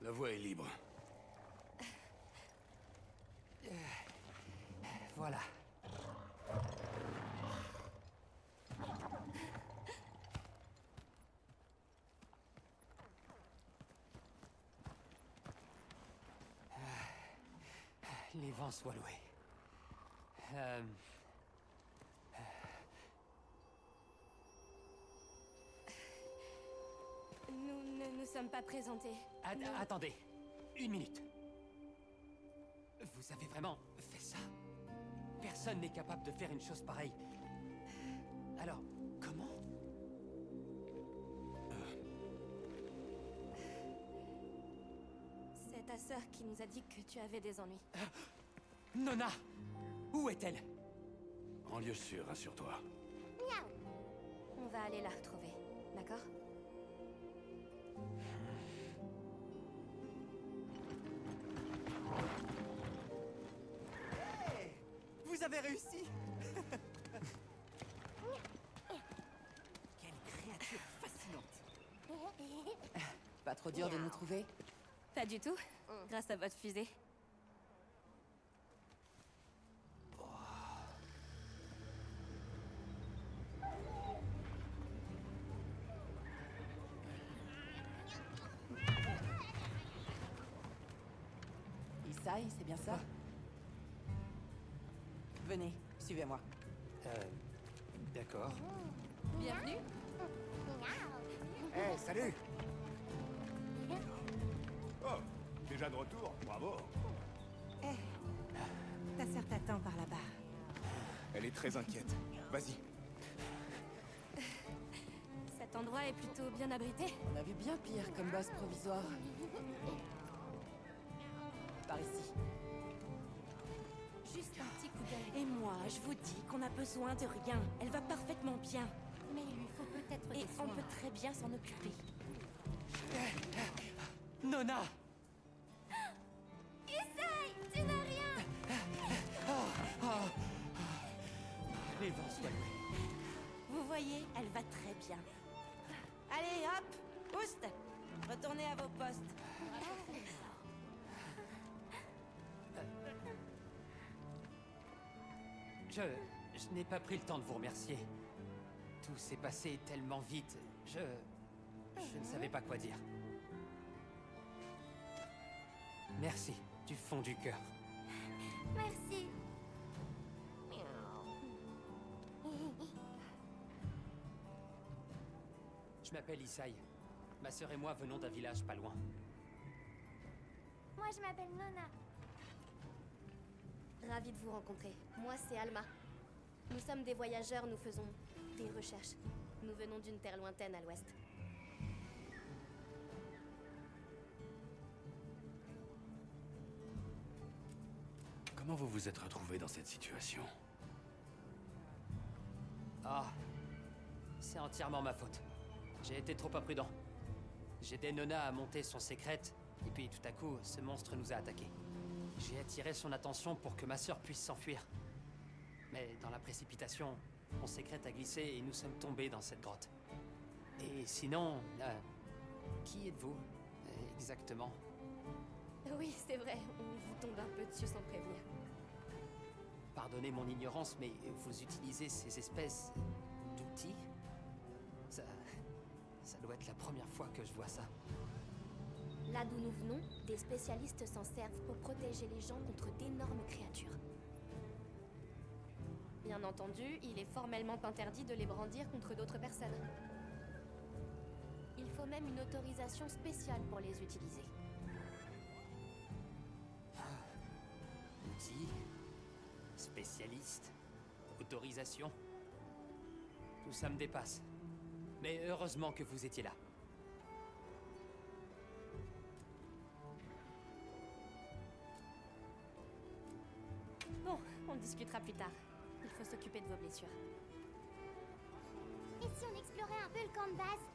La voie est libre. Voilà. Les vents soient loués. Nous ne nous sommes pas présentés. Attendez. Une minute. Vous avez vraiment fait ça? Personne n'est capable de faire une chose pareille. Alors, comment? C'est ta sœur qui nous a dit que tu avais des ennuis. Nona! Où est-elle? En lieu sûr, rassure-toi. On va aller la retrouver, d'accord? Vous avez réussi! Quelle créature fascinante! Pas trop dur de nous trouver? Pas du tout, grâce à votre fusée. Isai, c'est bien ça? Venez, suivez-moi. D'accord. Bienvenue. Hey, salut! Oh, déjà de retour, bravo! Ta sœur t'attend par là-bas. Elle est très inquiète. Vas-y. Cet endroit est plutôt bien abrité. On a vu bien pire comme base provisoire. Par ici. Juste un petit coup d'œil. Et moi, je vous dis qu'on a besoin de rien. Elle va parfaitement bien. Mais il lui faut peut-être Et des on soins. peut très bien s'en occuper. Nona! Isai, tu n'as rien. Les vents soient loués. Vous voyez, elle va très bien. Allez, hop, boost. Retournez à vos postes. Je n'ai pas pris le temps de vous remercier. Tout s'est passé tellement vite. Je ne savais pas quoi dire. Merci, du fond du cœur. Merci. Je m'appelle Isai. Ma sœur et moi venons d'un village pas loin. Moi, je m'appelle Nona. Ravie de vous rencontrer. Moi, c'est Alma. Nous sommes des voyageurs, nous faisons des recherches. Nous venons d'une terre lointaine à l'ouest. Comment vous vous êtes retrouvé dans cette situation? Ah, c'est entièrement ma faute. J'ai été trop imprudent. J'ai aidé Nona à monter son sécrète, et puis tout à coup, ce monstre nous a attaqués. J'ai attiré son attention pour que ma sœur puisse s'enfuir. Mais dans la précipitation, mon sécrète a glissé et nous sommes tombés dans cette grotte. Et sinon, qui êtes-vous exactement? Oui, c'est vrai, on vous tombe un peu dessus sans prévenir. Pardonnez mon ignorance, mais vous utilisez ces espèces d'outils? Ça doit être la première fois que je vois ça. Là d'où nous venons, des spécialistes s'en servent pour protéger les gens contre d'énormes créatures. Bien entendu, il est formellement interdit de les brandir contre d'autres personnes. Il faut même une autorisation spéciale pour les utiliser. Outils, spécialiste, autorisation. Tout ça me dépasse. Mais heureusement que vous étiez là. Bon, on discutera plus tard. Il faut s'occuper de vos blessures. Et si on explorait un peu le camp de base?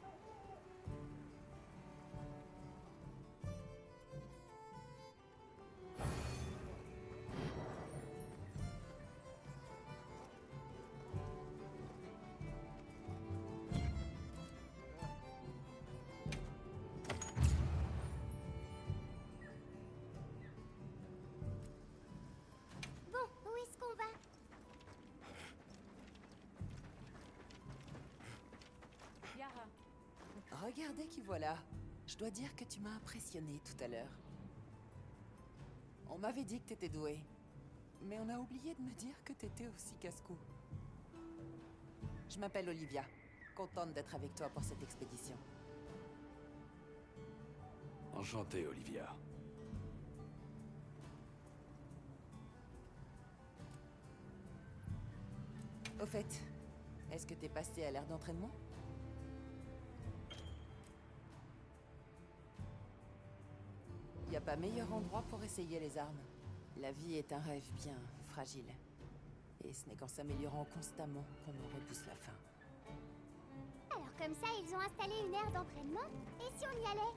Regardez qui voilà. Je dois dire que tu m'as impressionné tout à l'heure. On m'avait dit que t'étais douée. Mais on a oublié de me dire que t'étais aussi casse-cou. Je m'appelle Olivia. Contente d'être avec toi pour cette expédition. Enchanté, Olivia. Au fait, est-ce que t'es passé à l'aire d'entraînement? Y a pas meilleur endroit pour essayer les armes. La vie est un rêve bien fragile. Et ce n'est qu'en s'améliorant constamment qu'on en repousse la fin. Alors comme ça, ils ont installé une aire d'entraînement. Et si on y allait?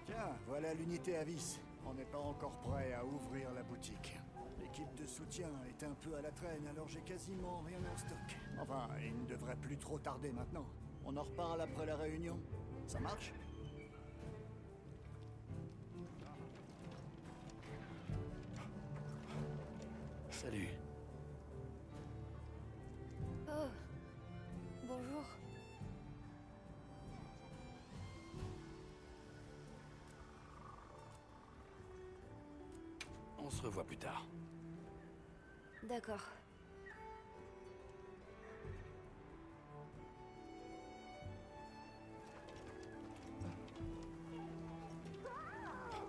Tiens, voilà l'unité Avis. On n'est pas encore prêt à ouvrir la boutique. L'équipe de soutien est un peu à la traîne, alors j'ai quasiment rien en stock. Enfin, il ne devrait plus trop tarder maintenant. On en reparle après la réunion. Ça marche? Salut. Oh. Bonjour. On se revoit plus tard. D'accord.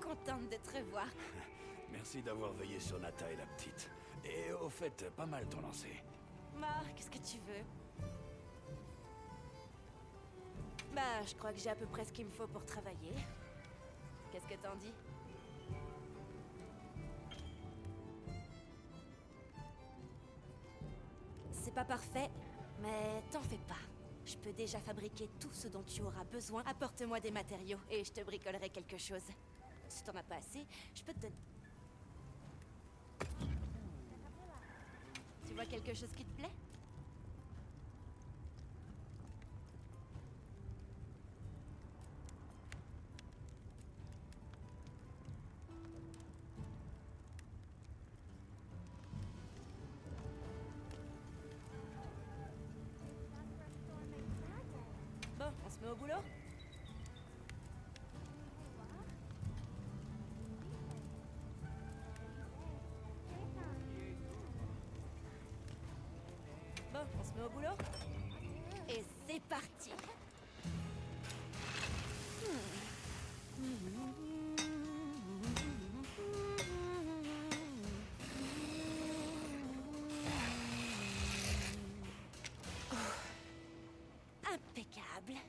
Contente de te revoir. Merci d'avoir veillé sur Nata et la petite. Et au fait, pas mal ton lancer. Bah, qu'est-ce que tu veux? Bah, je crois que j'ai à peu près ce qu'il me faut pour travailler. Qu'est-ce que t'en dis? C'est pas parfait, mais t'en fais pas. Je peux déjà fabriquer tout ce dont tu auras besoin. Apporte-moi des matériaux et je te bricolerai quelque chose. Si t'en as pas assez, je peux te donner... Tu vois quelque chose qui te plaît? Bon, on se met au boulot? Bon, on se met au boulot? Et c'est parti! Impeccable!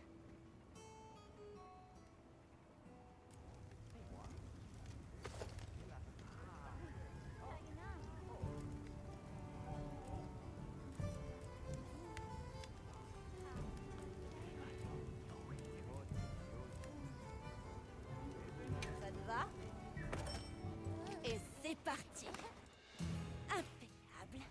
Ça te va? Et c'est parti! Impeccable!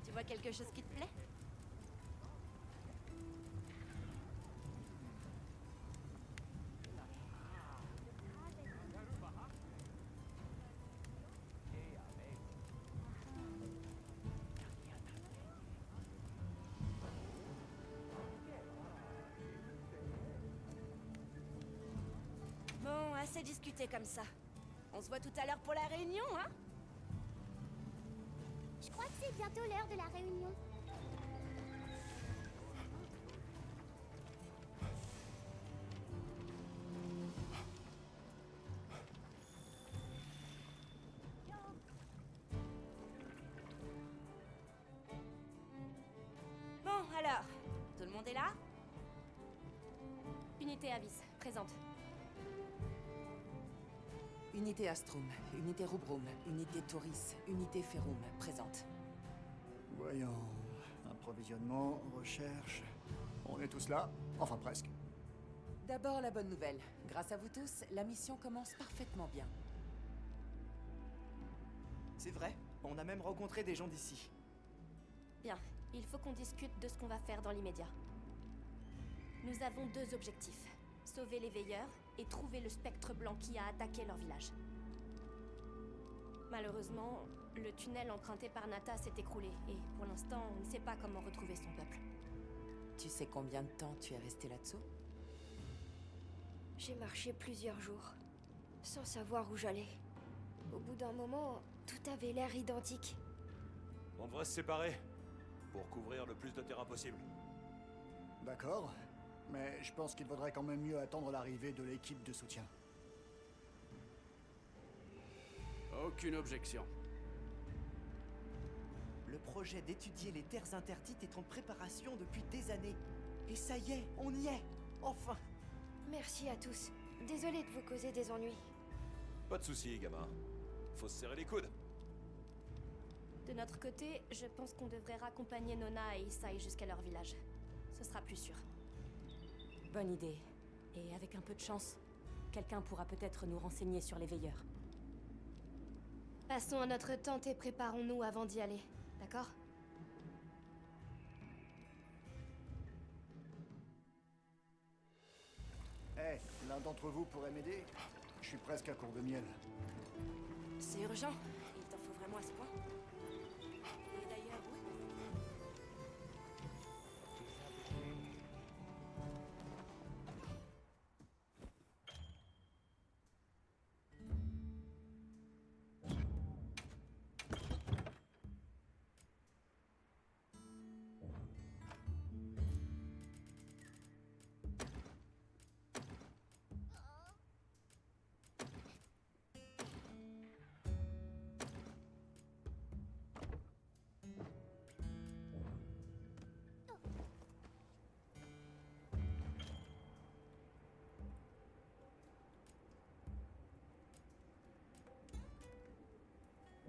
Tu vois quelque chose qui te plaît? Bon, assez discuté comme ça. On se voit tout à l'heure pour la réunion, hein? Je crois que c'est bientôt l'heure de la réunion. Bon, alors, tout le monde est là? Unité Avis, présente. Unité Astrum, unité Rubrum, unité Tauris, unité Ferrum, présente. Voyons. Approvisionnement, recherche... On est tous là? Enfin, presque. D'abord la bonne nouvelle. Grâce à vous tous, la mission commence parfaitement bien. C'est vrai, on a même rencontré des gens d'ici. Bien, il faut qu'on discute de ce qu'on va faire dans l'immédiat. Nous avons deux objectifs. sauver les veilleurs et trouver le spectre blanc qui a attaqué leur village. Malheureusement, le tunnel emprunté par Nata s'est écroulé et pour l'instant, on ne sait pas comment retrouver son peuple. Tu sais combien de temps tu es resté là-dessous? J'ai marché plusieurs jours, sans savoir où j'allais. Au bout d'un moment, tout avait l'air identique. On devrait se séparer, pour couvrir le plus de terrain possible. D'accord, mais je pense qu'il vaudrait quand même mieux attendre l'arrivée de l'équipe de soutien. Aucune objection. Le projet d'étudier les terres interdites est en préparation depuis des années. Et ça y est, on y est! Enfin! Merci à tous. Désolé de vous causer des ennuis. Pas de soucis, gamin. Faut se serrer les coudes. De notre côté, je pense qu'on devrait raccompagner Nona et Isai jusqu'à leur village. Ce sera plus sûr. Bonne idée. Et avec un peu de chance, quelqu'un pourra peut-être nous renseigner sur les veilleurs. Passons à notre tente et préparons-nous avant d'y aller, d'accord? Eh, l'un d'entre vous pourrait m'aider? Je suis presque à court de miel. C'est urgent. Il t'en faut vraiment à ce point? Et d'ailleurs, oui.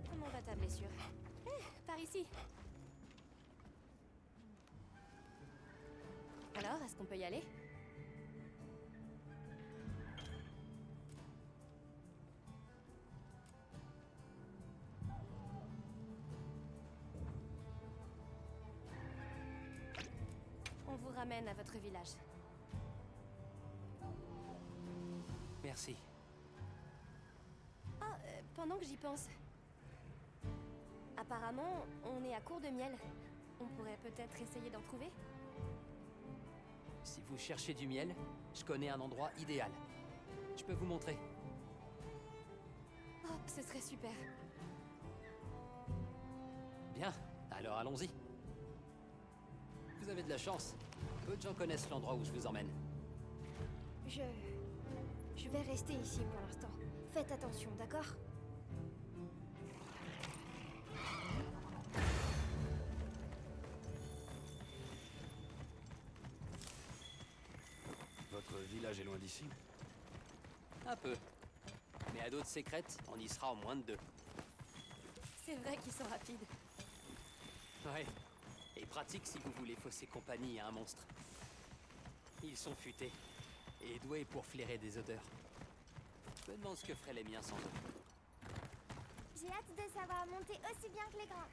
Comment va ta blessure? Par ici. Alors, est-ce qu'on peut y aller? On vous ramène à votre village. Merci. Ah, pendant que j'y pense. Apparemment, on est à court de miel. On pourrait peut-être essayer d'en trouver? Si vous cherchez du miel, je connais un endroit idéal. Je peux vous montrer. Oh, ce serait super. Bien, alors allons-y. Vous avez de la chance. Peu de gens connaissent l'endroit où je vous emmène. Je vais rester ici pour l'instant. Faites attention, d'accord? Votre village est loin d'ici? Un peu. Mais à d'autres sécrètes, on y sera en moins de 2. C'est vrai qu'ils sont rapides. Ouais. Et pratique si vous voulez fausser compagnie à un monstre. Ils sont futés. Et doués pour flairer des odeurs. Je me demande ce que feraient les miens sans eux. J'ai hâte de savoir monter aussi bien que les grands.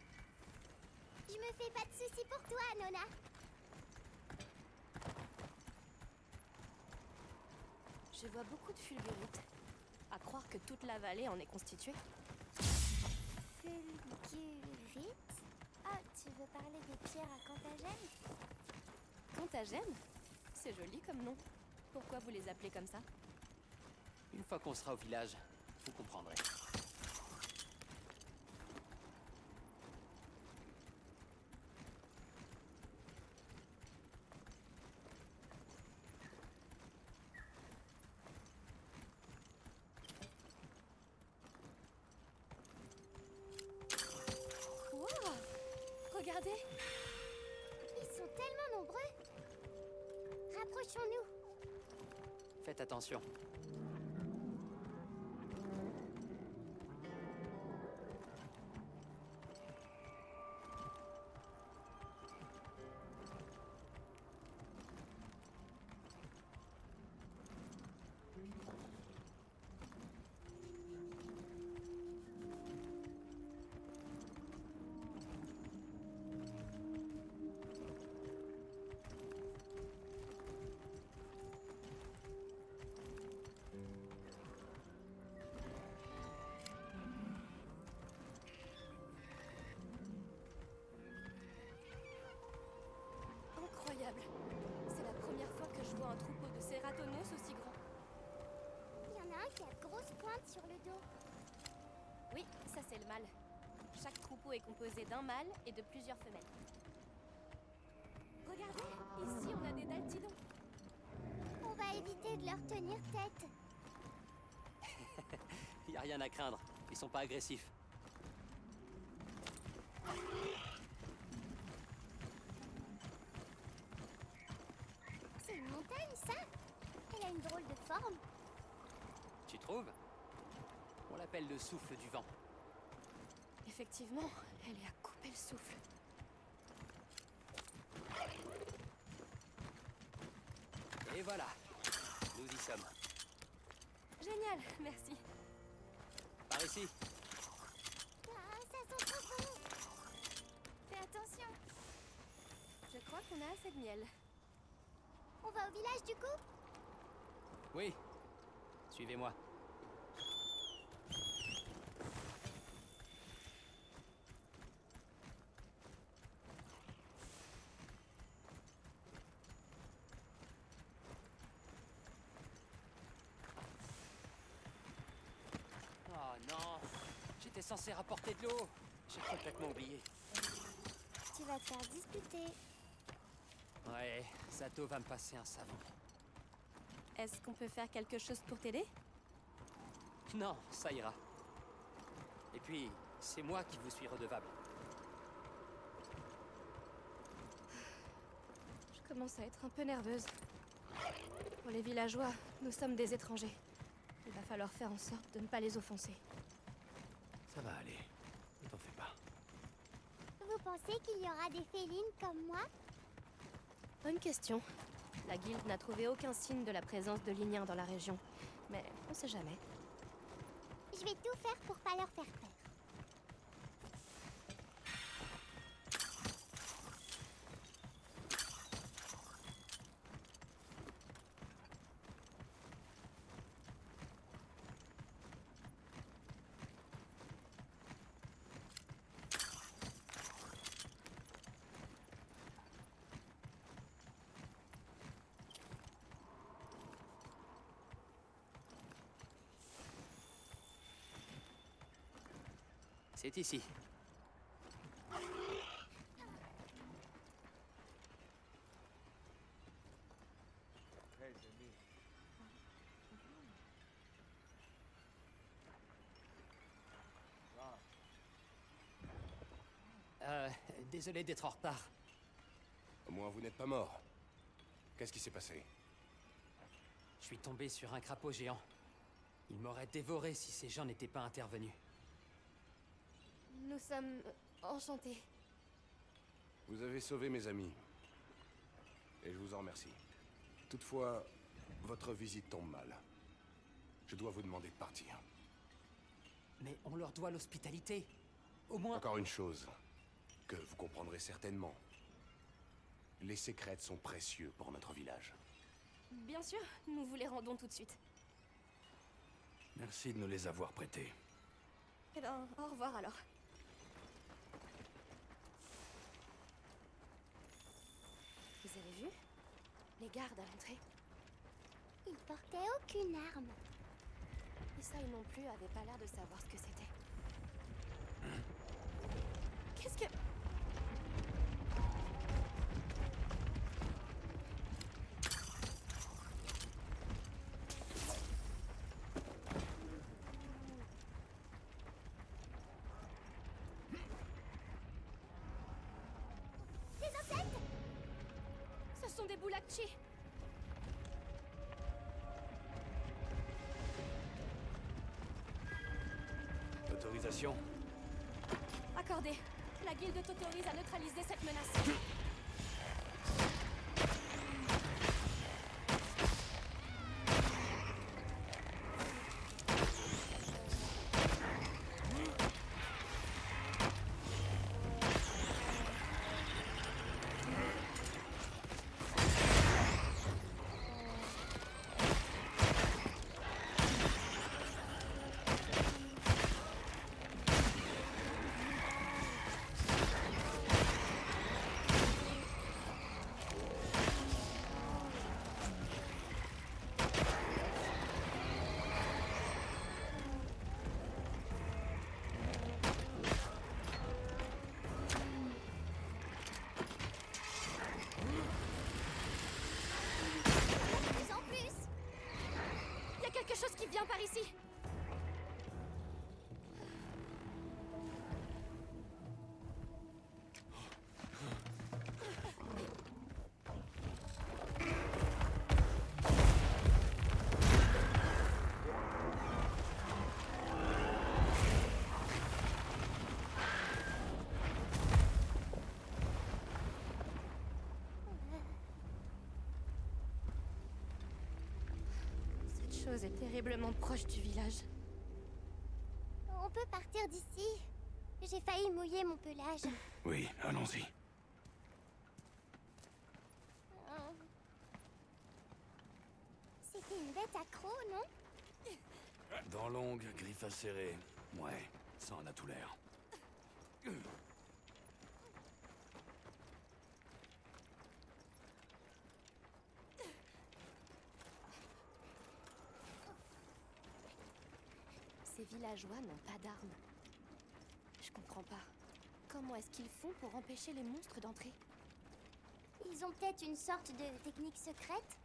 Je me fais pas de soucis pour toi, Nona. Je vois beaucoup de fulgurites. À croire que toute la vallée en est constituée. Fulgurite? Ah, tu veux parler des pierres à Cantagène? Cantagène? C'est joli comme nom. Pourquoi vous les appelez comme ça? Une fois qu'on sera au village, vous comprendrez. Wow! Regardez! Ils sont tellement nombreux. Rapprochons-nous. Faites attention. sur le dos. Oui, ça c'est le mâle. Chaque troupeau est composé d'un mâle et de plusieurs femelles. Regardez, ici on a des daltidons. On va éviter de leur tenir tête. Y a rien à craindre, ils sont pas agressifs. C'est une montagne, ça? Elle a une drôle de forme. Tu trouves? On l'appelle le souffle du vent. Effectivement, elle est à couper le souffle. Et voilà, nous y sommes. Génial, merci. Par ici. Ah, ça sent trop bon. Fais attention. Je crois qu'on a assez de miel. On va au village du coup? Oui, suivez-moi. Oh non, j'étais censé rapporter de l'eau. J'ai complètement oublié. Tu vas te faire disputer. Ouais, Sato va me passer un savon. Est-ce qu'on peut faire quelque chose pour t'aider? Non, ça ira. Et puis, c'est moi qui vous suis redevable. Je commence à être un peu nerveuse. Pour les villageois, nous sommes des étrangers. Il va falloir faire en sorte de ne pas les offenser. Ça va aller. Ne t'en fais pas. Vous pensez qu'il y aura des félines comme moi? Bonne question. La guilde n'a trouvé aucun signe de la présence de Ligniens dans la région. Mais on sait jamais. Je vais tout faire pour pas leur faire peur. C'est ici. Désolé d'être en retard. Au moins, vous n'êtes pas mort. Qu'est-ce qui s'est passé? Je suis tombé sur un crapaud géant. Il m'aurait dévoré si ces gens n'étaient pas intervenus. Nous sommes enchantés. Vous avez sauvé mes amis. Et je vous en remercie. Toutefois, votre visite tombe mal. Je dois vous demander de partir. Mais on leur doit l'hospitalité. Au moins... Encore une chose, que vous comprendrez certainement. Les sécrètes sont précieux pour notre village. Bien sûr, nous vous les rendons tout de suite. Merci de nous les avoir prêtés. Eh ben, au revoir alors. Vous avez vu? Les gardes à l'entrée. Ils portaient aucune arme. Isaï non plus avait pas l'air de savoir ce que c'était. Qu'est-ce que... Des insectes! Ce sont des boulakchi. Autorisation? Accordé. La guilde t'autorise à neutraliser cette menace. Viens par ici. Cette chose est terriblement proche du village. On peut partir d'ici. J'ai failli mouiller mon pelage. Oui, allons-y. C'était une bête accro, non? Dents longues, griffes acérées. Ouais, ça en a tout l'air. Ces villageois n'ont pas d'armes. Je comprends pas. Comment est-ce qu'ils font pour empêcher les monstres d'entrer? Ils ont peut-être une sorte de technique secrète?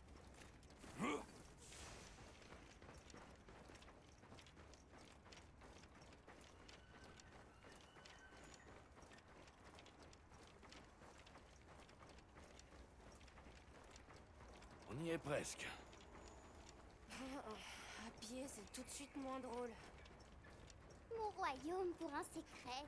On y est presque. À pied, c'est tout de suite moins drôle. Mon royaume pour un secret.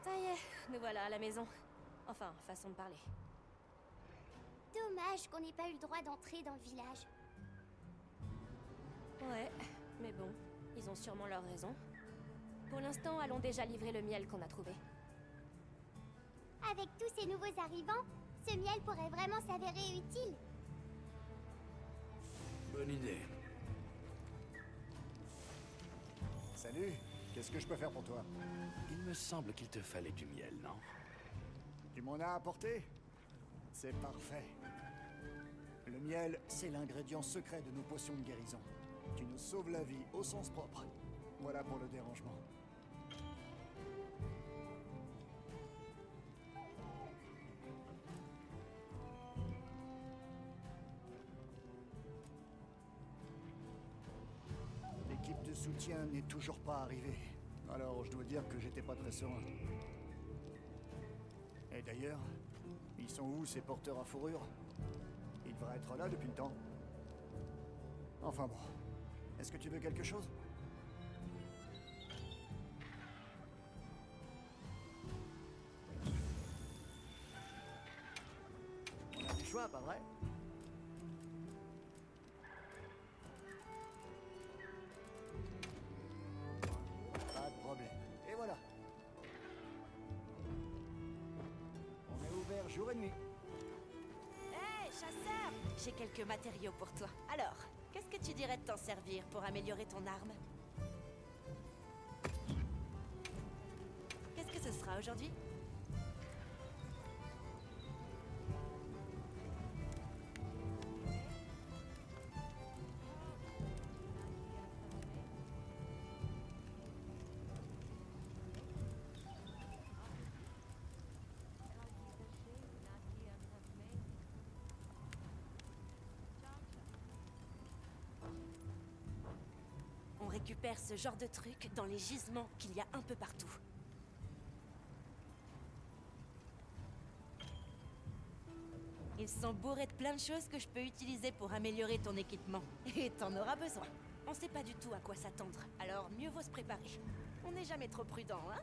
Ça y est, nous voilà à la maison. Enfin, façon de parler. Dommage qu'on n'ait pas eu le droit d'entrer dans le village. Ouais, mais bon, ils ont sûrement leur raison. Pour l'instant, allons déjà livrer le miel qu'on a trouvé. Avec tous ces nouveaux arrivants, ce miel pourrait vraiment s'avérer utile. Bonne idée. Salut, qu'est-ce que je peux faire pour toi? Il me semble qu'il te fallait du miel, non? Tu m'en as apporté? C'est parfait. Le miel, c'est l'ingrédient secret de nos potions de guérison. Tu nous sauves la vie au sens propre. Voilà pour le dérangement. L'équipe de soutien n'est toujours pas arrivée. Alors je dois dire que j'étais pas très serein. Et d'ailleurs, ils sont où ces porteurs à fourrure? Ils devraient être là depuis le temps. Enfin bon. Est-ce que tu veux quelque chose? On a du choix, pas vrai? Pas de problème. Et voilà. On est ouvert jour et nuit. Hé, chasseur! J'ai quelques matériaux pour toi. Alors, qu'est-ce que tu dirais de t'en servir pour améliorer ton arme? Qu'est-ce que ce sera aujourd'hui? On récupère ce genre de truc dans les gisements qu'il y a un peu partout. Ils sont bourrés de plein de choses que je peux utiliser pour améliorer ton équipement. Et t'en auras besoin. On sait pas du tout à quoi s'attendre, alors mieux vaut se préparer. On n'est jamais trop prudent, hein?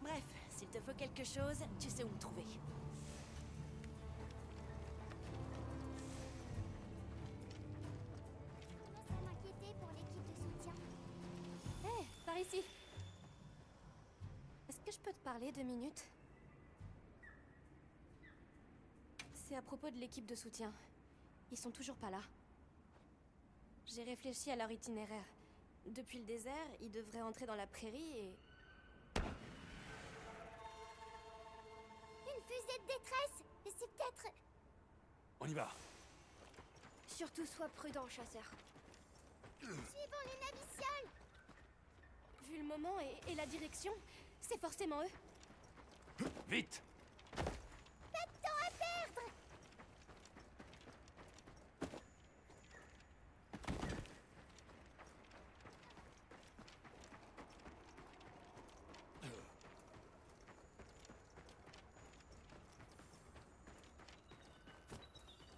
Bref, s'il te faut quelque chose, tu sais où me trouver. Je commence à m'inquiéter pour les ici. Est-ce que je peux te parler 2 minutes? C'est à propos de l'équipe de soutien. Ils sont toujours pas là. J'ai réfléchi à leur itinéraire. Depuis le désert, ils devraient entrer dans la prairie et... Une fusée de détresse. C'est peut-être... On y va. Surtout sois prudent, chasseur. Suivons les navicioles. Vu le moment et la direction, c'est forcément eux. Vite! Pas de temps à perdre.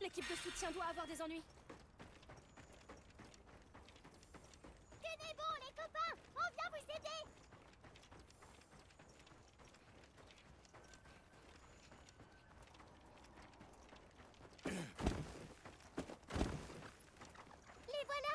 L'équipe de soutien doit avoir des ennuis. Tenez bon, les copains. On vient vous aider. Les voilà.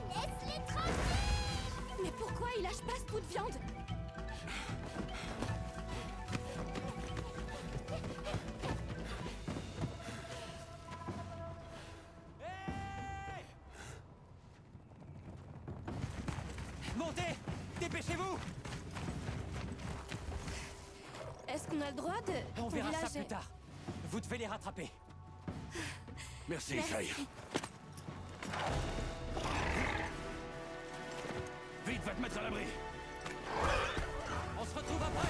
Laisse-les tranquilles. Mais pourquoi ils lâchent pas ce bout de viande? Montez! Dépêchez-vous! Est-ce qu'on a le droit de... On Ton verra ça village plus est- tard. Vous devez les rattraper. Merci, Merci. Shai. Vite, va te mettre à l'abri. On se retrouve après!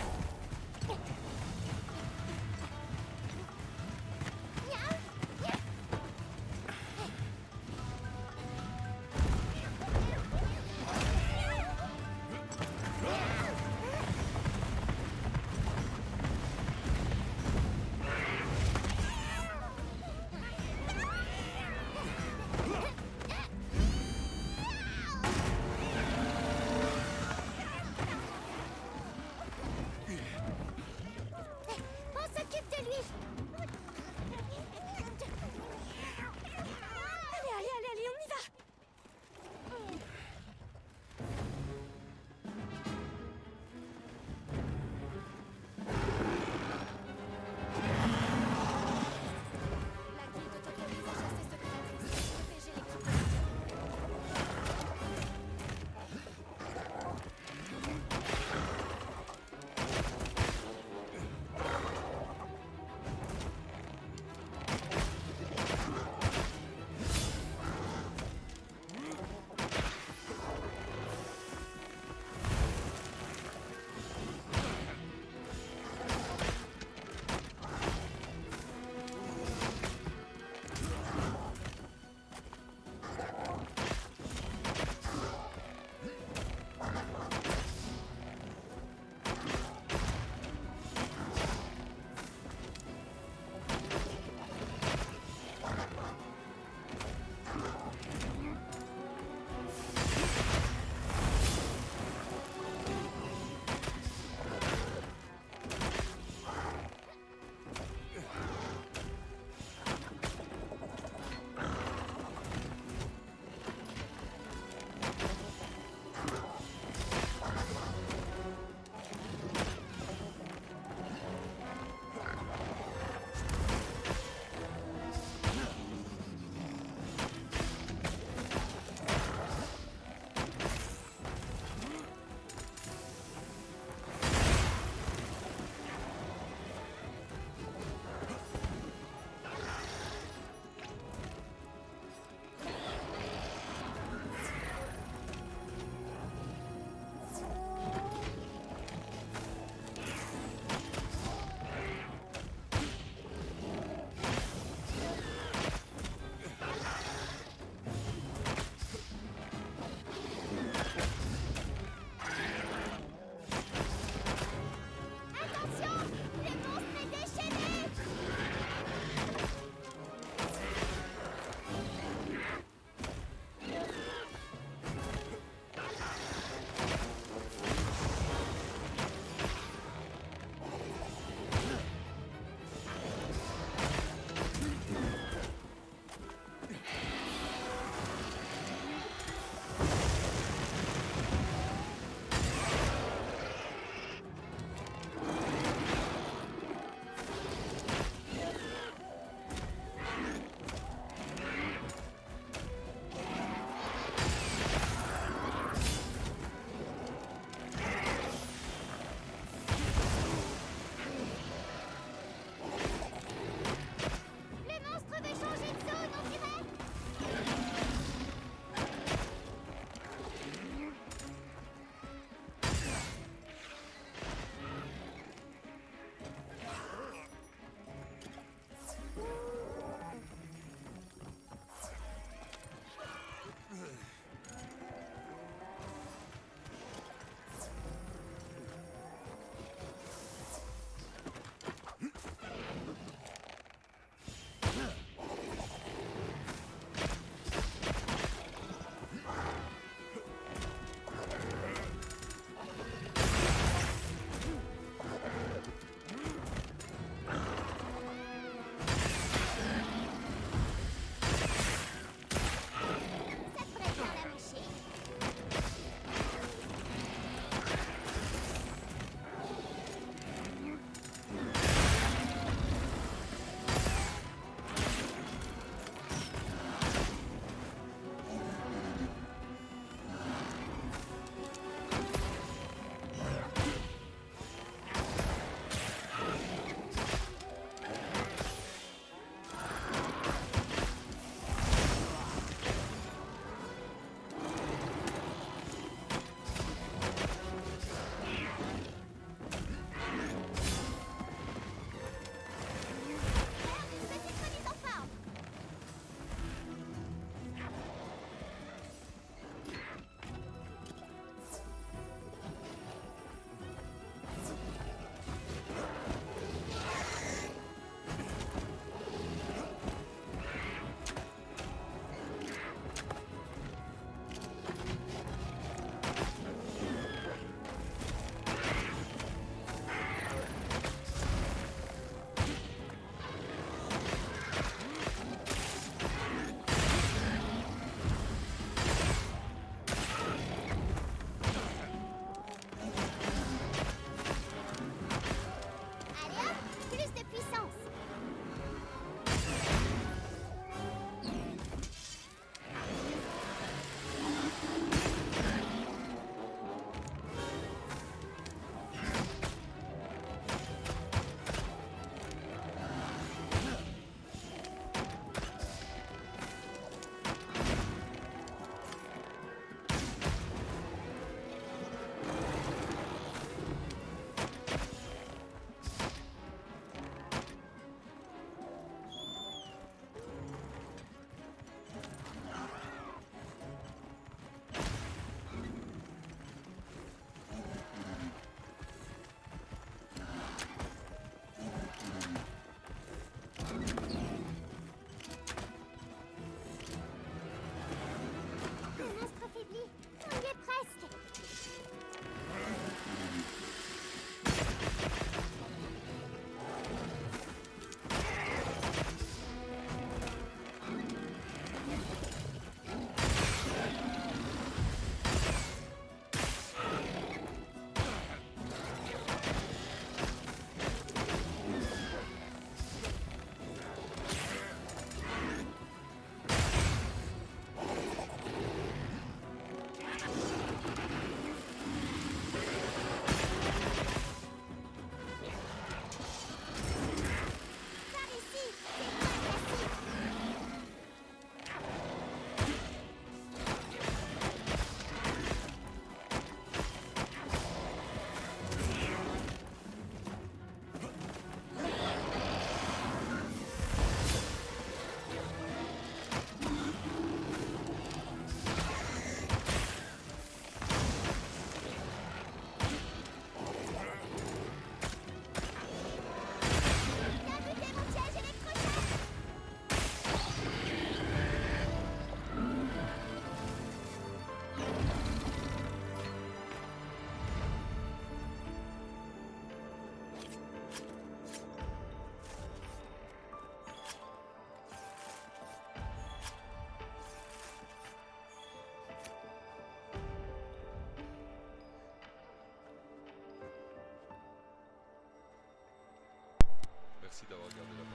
d'avoir regardé la